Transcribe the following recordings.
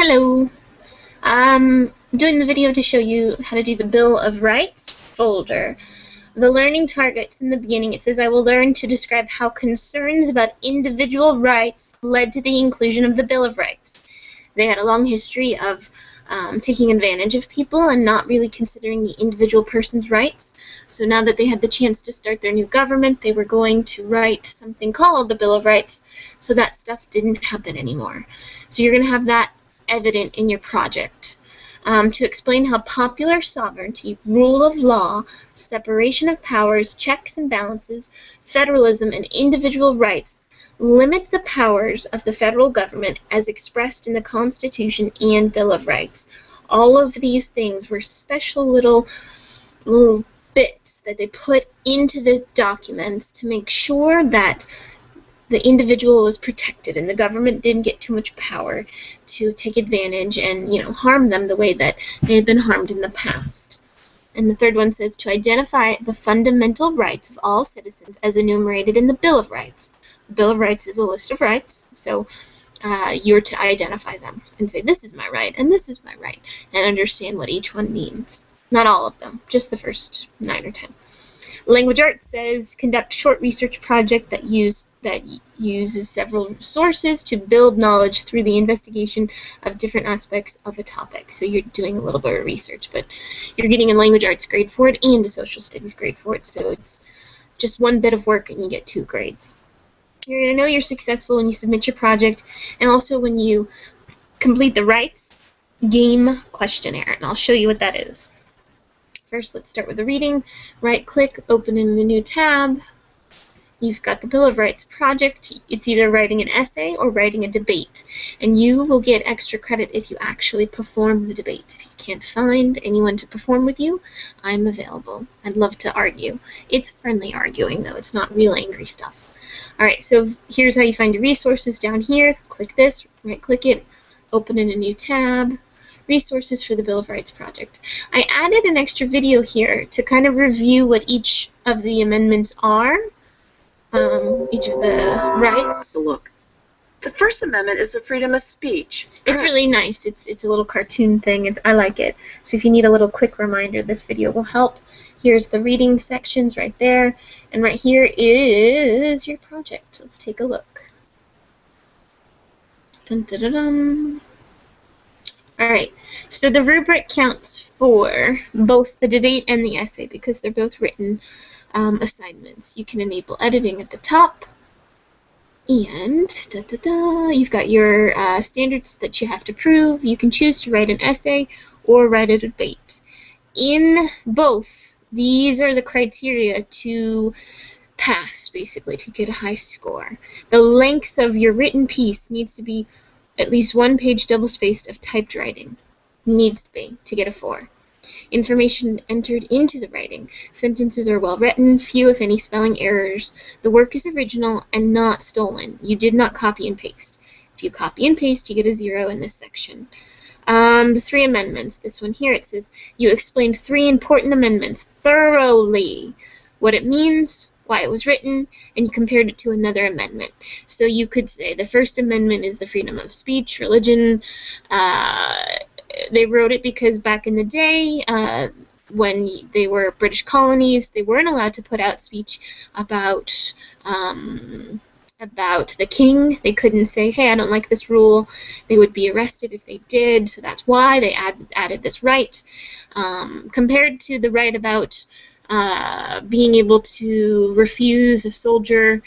Hello. I'm doing the video to show you how to do the Bill of Rights folder. The learning targets in the beginning, it says, I will learn to describe how concerns about individual rights led to the inclusion of the Bill of Rights. They had a long history of taking advantage of people and not really considering the individual person's rights. So now that they had the chance to start their new government, they were going to write something called the Bill of Rights, so that stuff didn't happen anymore. So you're going to have that evident in your project. To explain how popular sovereignty, rule of law, separation of powers, checks and balances, federalism, and individual rights limit the powers of the federal government as expressed in the Constitution and Bill of Rights. All of these things were special little bits that they put into the documents to make sure that the individual was protected and the government didn't get too much power to take advantage and, harm them the way that they had been harmed in the past. And the third one says to identify the fundamental rights of all citizens as enumerated in the Bill of Rights. The Bill of Rights is a list of rights, so you're to identify them and say, this is my right and this is my right, and understand what each one means. Not all of them, just the first 9 or 10. Language Arts says conduct short research project that uses several sources to build knowledge through the investigation of different aspects of a topic. So you're doing a little bit of research, but you're getting a Language Arts grade for it and a Social Studies grade for it, so it's just one bit of work and you get 2 grades. You're going to know you're successful when you submit your project and also when you complete the rights game questionnaire, and I'll show you what that is. First, let's start with the reading. Right-click, open in a new tab. You've got the Bill of Rights project. It's either writing an essay or writing a debate, and you will get extra credit if you actually perform the debate. If you can't find anyone to perform with you, I'm available. I'd love to argue. It's friendly arguing, though. It's not real angry stuff. Alright, so here's how you find your resources down here. Click this, right-click it, open in a new tab. Resources for the Bill of Rights project. I added an extra video here to kind of review what each of the amendments are, each of the rights. Look, the First Amendment is the freedom of speech. It's really nice. It's a little cartoon thing. I like it. So if you need a little quick reminder, this video will help. Here's the reading sections right there, and right here is your project. Let's take a look. Dun, dun, dun, dun. Alright, so the rubric counts for both the debate and the essay because they're both written assignments. You can enable editing at the top, and you've got your standards that you have to prove. You can choose to write an essay or write a debate. In both, these are the criteria to pass, basically, to get a high score. The length of your written piece needs to be at least 1 page double-spaced of typed writing. Needs to be, to get a 4. Information entered into the writing. Sentences are well written, few if any spelling errors. The work is original and not stolen. You did not copy and paste. If you copy and paste, you get a 0 in this section. The 3 amendments. This one here, it says, you explained 3 important amendments thoroughly. What it means, why it was written, and you compared it to another amendment. So you could say the First Amendment is the freedom of speech, religion. They wrote it because back in the day, when they were British colonies, they weren't allowed to put out speech about the king. They couldn't say, hey, I don't like this rule. They would be arrested if they did, so that's why they added this right. Compared to the right about being able to refuse a soldier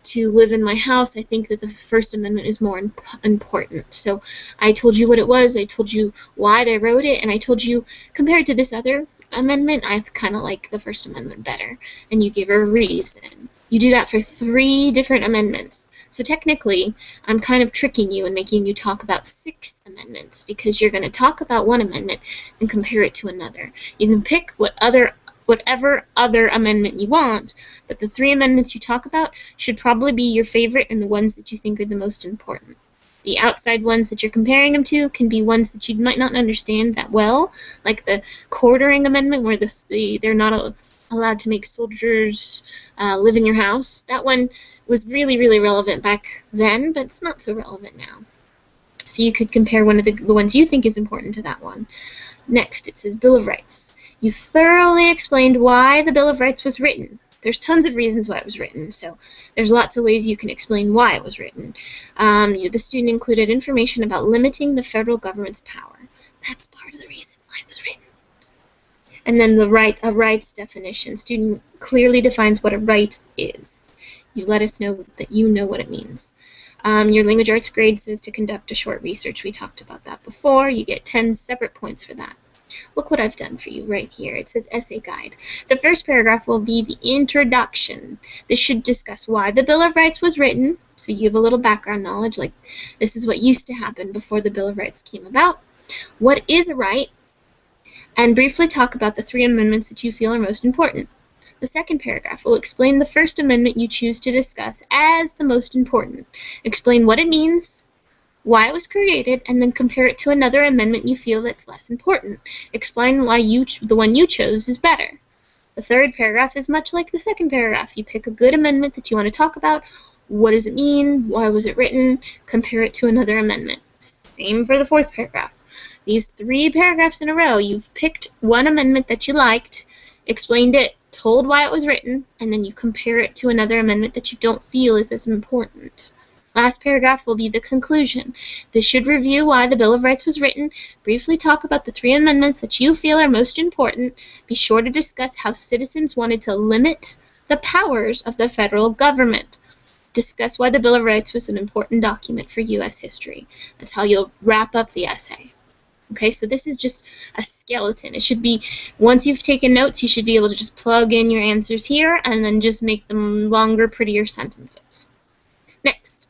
to live in my house, I think that the First Amendment is more important. So I told you what it was, I told you why they wrote it, and I told you, compared to this other amendment, I kind of like the First Amendment better, and you give a reason. You do that for 3 different amendments. So technically, I'm kind of tricking you and making you talk about 6 amendments, because you're going to talk about one amendment and compare it to another. You can pick whatever other amendment you want, but the 3 amendments you talk about should probably be your favorite and the ones that you think are the most important. The outside ones that you're comparing them to can be ones that you might not understand that well, like the quartering amendment where they're not allowed to make soldiers live in your house. That one was really, really relevant back then, but it's not so relevant now. So you could compare one of the ones you think is important to that one. Next, it says Bill of Rights. You thoroughly explained why the Bill of Rights was written. There's tons of reasons why it was written, so there's lots of ways you can explain why it was written. The student included information about limiting the federal government's power. That's part of the reason why it was written. And then a rights definition. Student clearly defines what a right is. You let us know that you know what it means. Your language arts grade says to conduct a short research. We talked about that before. You get 10 separate points for that. Look what I've done for you right here. It says essay guide. The first paragraph will be the introduction. This should discuss why the Bill of Rights was written. So you give a little background knowledge, like this is what used to happen before the Bill of Rights came about. What is a right? And briefly talk about the 3 amendments that you feel are most important. The second paragraph will explain the First Amendment you choose to discuss as the most important. Explain what it means, why it was created, and then compare it to another amendment you feel that's less important. Explain why the one you chose is better. The third paragraph is much like the second paragraph. You pick a good amendment that you want to talk about. What does it mean? Why was it written? Compare it to another amendment. Same for the fourth paragraph. These 3 paragraphs in a row, you've picked one amendment that you liked, explained it, told why it was written, and then you compare it to another amendment that you don't feel is as important. Last paragraph will be the conclusion. This should review why the Bill of Rights was written, briefly talk about the 3 amendments that you feel are most important, be sure to discuss how citizens wanted to limit the powers of the federal government. Discuss why the Bill of Rights was an important document for U.S. history. That's how you'll wrap up the essay. Okay, so this is just a skeleton. It should be, once you've taken notes, you should be able to just plug in your answers here and then just make them longer, prettier sentences. Next.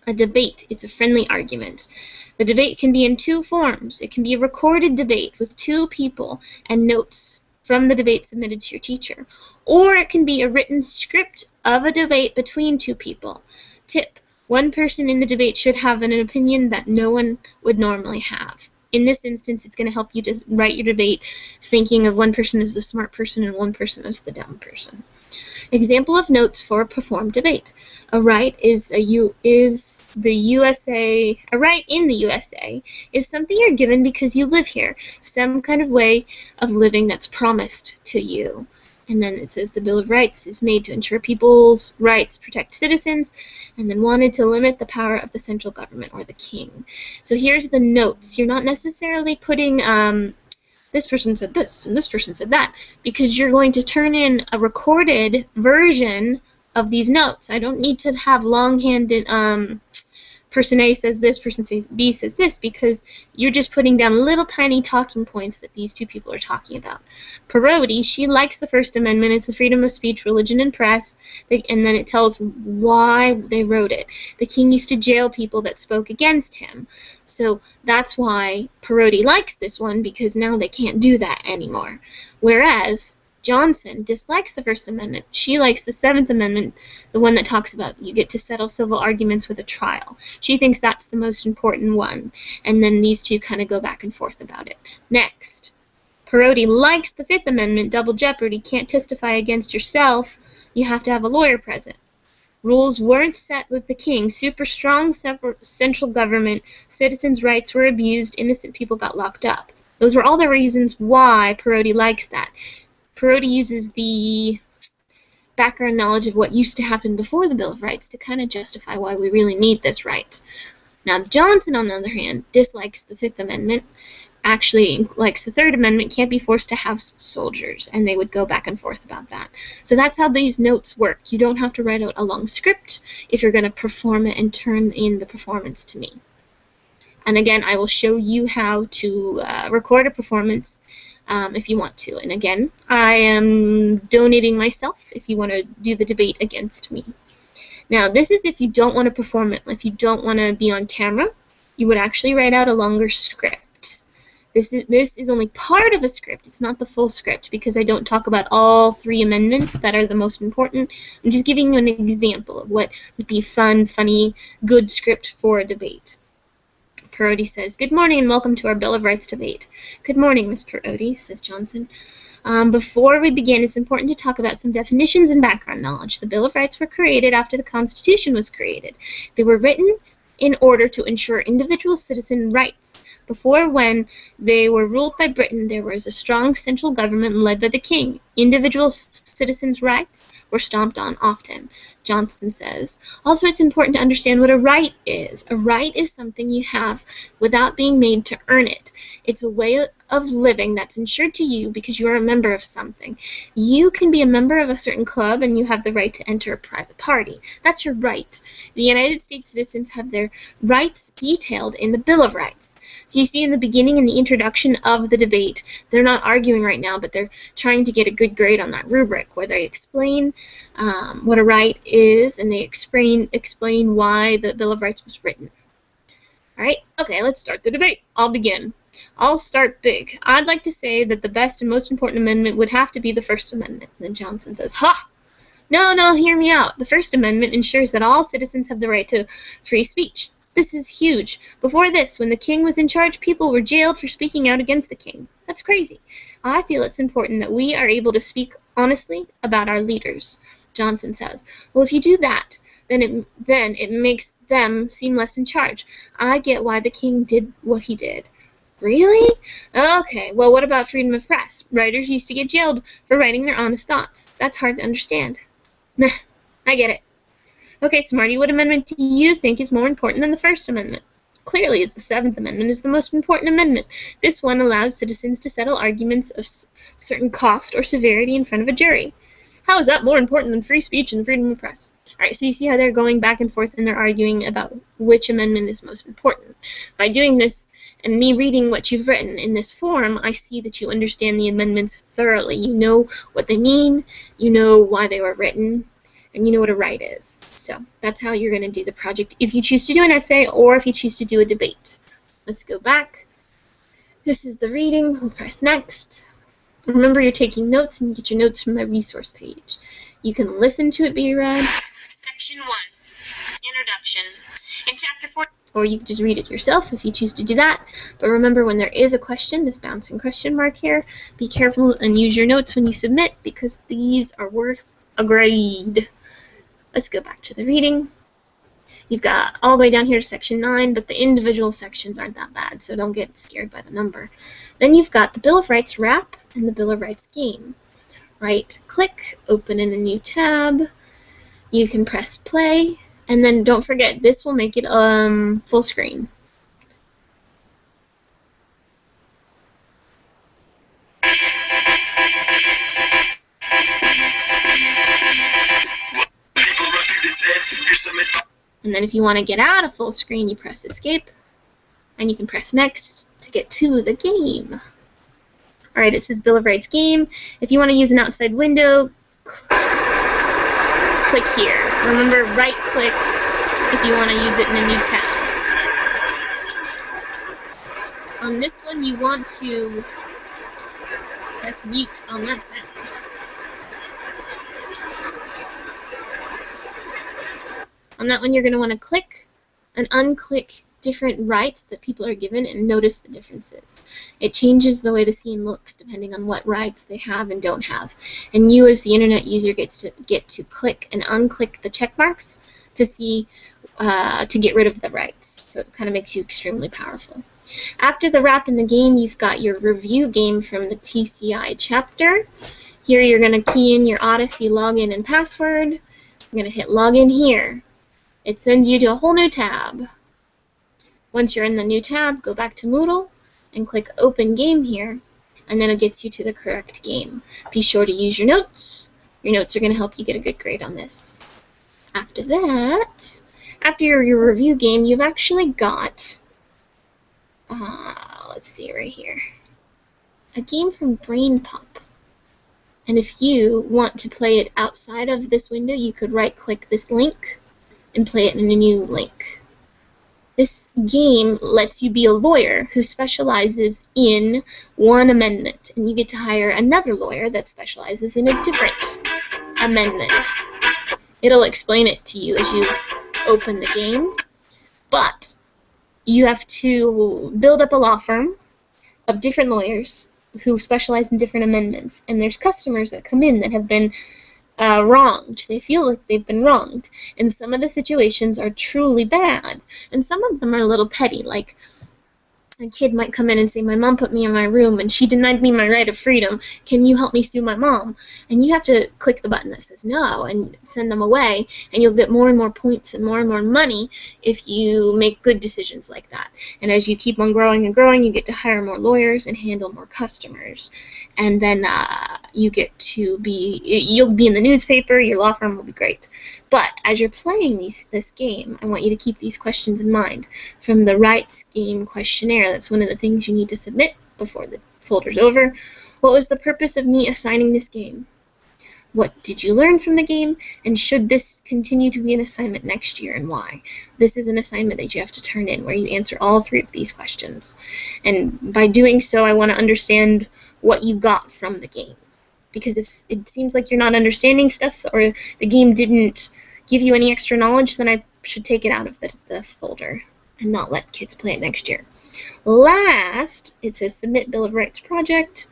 A debate. It's a friendly argument. The debate can be in 2 forms. It can be a recorded debate with 2 people and notes from the debate submitted to your teacher. Or it can be a written script of a debate between 2 people. Tip: one person in the debate should have an opinion that no one would normally have. In this instance, it's going to help you to write your debate thinking of one person as the smart person and one person as the dumb person. Example of notes for a performed debate. A right in the USA is something you're given because you live here, some kind of way of living that's promised to you. And then it says the Bill of Rights is made to ensure people's rights, protect citizens, and then wanted to limit the power of the central government or the king. So here's the notes. You're not necessarily putting this person said this and this person said that, because you're going to turn in a recorded version of these notes. I don't need to have long-handed person A says this, person B says this, because you're just putting down little tiny talking points that these 2 people are talking about. Parodi, she likes the First Amendment. It's the freedom of speech, religion, and press, and then it tells why they wrote it. The king used to jail people that spoke against him. So that's why Parodi likes this one, because now they can't do that anymore. Whereas Johnson dislikes the First Amendment. She likes the 7th Amendment, the one that talks about you get to settle civil arguments with a trial. She thinks that's the most important one, and then these 2 kind of go back and forth about it. Next, Parodi likes the 5th Amendment, double jeopardy, can't testify against yourself, you have to have a lawyer present. Rules weren't set with the king, super strong central government, citizens' rights were abused, innocent people got locked up. Those were all the reasons why Parodi likes that. Parodi uses the background knowledge of what used to happen before the Bill of Rights to kind of justify why we really need this right. Now, Johnson, on the other hand, dislikes the 5th Amendment, actually likes the 3rd Amendment, can't be forced to house soldiers, and they would go back and forth about that. So that's how these notes work. You don't have to write out a long script if you're going to perform it and turn in the performance to me. And again, I will show you how to record a performance if you want to. And again, I am donating myself if you want to do the debate against me. Now, this is if you don't want to perform it. If you don't want to be on camera, you would actually write out a longer script. This is only part of a script. It's not the full script, because I don't talk about all 3 amendments that are the most important. I'm just giving you an example of what would be fun, funny, good script for a debate. Parodi says, "Good morning and welcome to our Bill of Rights debate." "Good morning, Miss Parodi," says Johnson. Before we begin, it's important to talk about some definitions and background knowledge. The Bill of Rights were created after the Constitution was created. They were written in order to ensure individual citizen rights. Before, when they were ruled by Britain, there was a strong central government led by the king. Individual citizens' rights were stomped on often, Johnson says. Also, it's important to understand what a right is. A right is something you have without being made to earn it. It's a way of living that's ensured to you because you are a member of something. You can be a member of a certain club and you have the right to enter a private party. That's your right. The United States citizens have their rights detailed in the Bill of Rights. So you see in the beginning, in the introduction of the debate, they're not arguing right now, but they're trying to get a good grade on that rubric, where they explain what a right is, and they explain why the Bill of Rights was written. All right, okay, let's start the debate. I'll begin. I'll start big. I'd like to say that the best and most important amendment would have to be the First Amendment. Then Johnson says, ha! No, hear me out. The First Amendment ensures that all citizens have the right to free speech. This is huge. Before this, when the king was in charge, people were jailed for speaking out against the king. That's crazy. I feel it's important that we are able to speak honestly about our leaders, Johnson says. Well, if you do that, then it makes them seem less in charge. I get why the king did what he did. Really? Okay, well, what about freedom of press? Writers used to get jailed for writing their honest thoughts. That's hard to understand. Nah, I get it. Okay, Smarty, what amendment do you think is more important than the First Amendment? Clearly, the Seventh Amendment is the most important amendment. This one allows citizens to settle arguments of certain cost or severity in front of a jury. How is that more important than free speech and freedom of press? All right, so you see how they're going back and forth and they're arguing about which amendment is most important. By doing this and me reading what you've written in this form, I see that you understand the amendments thoroughly. You know what they mean, you know why they were written, and you know what a right is. So that's how you're going to do the project if you choose to do an essay or if you choose to do a debate. Let's go back. This is the reading. We'll press next. Remember, you're taking notes, and you get your notes from the resource page. You can listen to it be read. Section 1, Introduction. In Chapter 4, or you can just read it yourself if you choose to do that. But remember, when there is a question, this bouncing question mark here, be careful and use your notes when you submit, because these are worth a grade. Let's go back to the reading. You've got all the way down here to Section 9, but the individual sections aren't that bad, so don't get scared by the number. Then you've got the Bill of Rights wrap and the Bill of Rights game. Right-click, open in a new tab. You can press play, and then don't forget, this will make it full screen. And then if you want to get out of full screen, you press escape, and you can press next to get to the game. Alright, it says Bill of Rights game. If you want to use an outside window, click here. Remember, right-click if you want to use it in a new tab. On this one, you want to press mute on that sound. On that one, you're going to want to click and unclick different rights that people are given and notice the differences. It changes the way the scene looks depending on what rights they have and don't have. And you as the internet user get to click and unclick the check marks to see to get rid of the rights. So it kind of makes you extremely powerful. After the wrap in the game, you've got your review game from the TCI chapter. Here you're going to key in your Odyssey login and password. I'm going to hit login here. It sends you to a whole new tab. Once you're in the new tab, go back to Moodle and click Open Game here, and then it gets you to the correct game. Be sure to use your notes. Your notes are going to help you get a good grade on this. After that, after your review game, you've actually got, let's see right here, a game from BrainPop. And if you want to play it outside of this window, you could right-click this link and play it in a new link. This game lets you be a lawyer who specializes in one amendment, and you get to hire another lawyer that specializes in a different amendment. It'll explain it to you as you open the game, but you have to build up a law firm of different lawyers who specialize in different amendments, and there's customers that come in that have been wronged. They feel like they've been wronged. And some of the situations are truly bad. And some of them are a little petty, like a kid might come in and say, my mom put me in my room and she denied me my right of freedom. Can you help me sue my mom? And you have to click the button that says no and send them away, and you'll get more and more points and more money if you make good decisions like that. And as you keep on growing and growing, you get to hire more lawyers and handle more customers. And then you'll be in the newspaper, your law firm will be great. But as you're playing this game, I want you to keep these questions in mind. From the Rights Game Questionnaire, that's one of the things you need to submit before the folder's over. What was the purpose of me assigning this game? What did you learn from the game? And should this continue to be an assignment next year, and why? This is an assignment that you have to turn in where you answer all 3 of these questions. And by doing so, I want to understand what you got from the game. Because if it seems like you're not understanding stuff, or the game didn't give you any extra knowledge, then I should take it out of the folder and not let kids play it next year. Last, it says Submit Bill of Rights Project.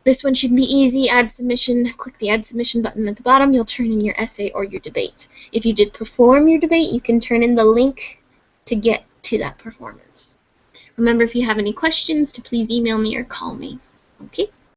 This one should be easy. Add submission. Click the Add Submission button at the bottom. You'll turn in your essay or your debate. If you did perform your debate, you can turn in the link to get to that performance. Remember, if you have any questions, to please email me or call me. Okay?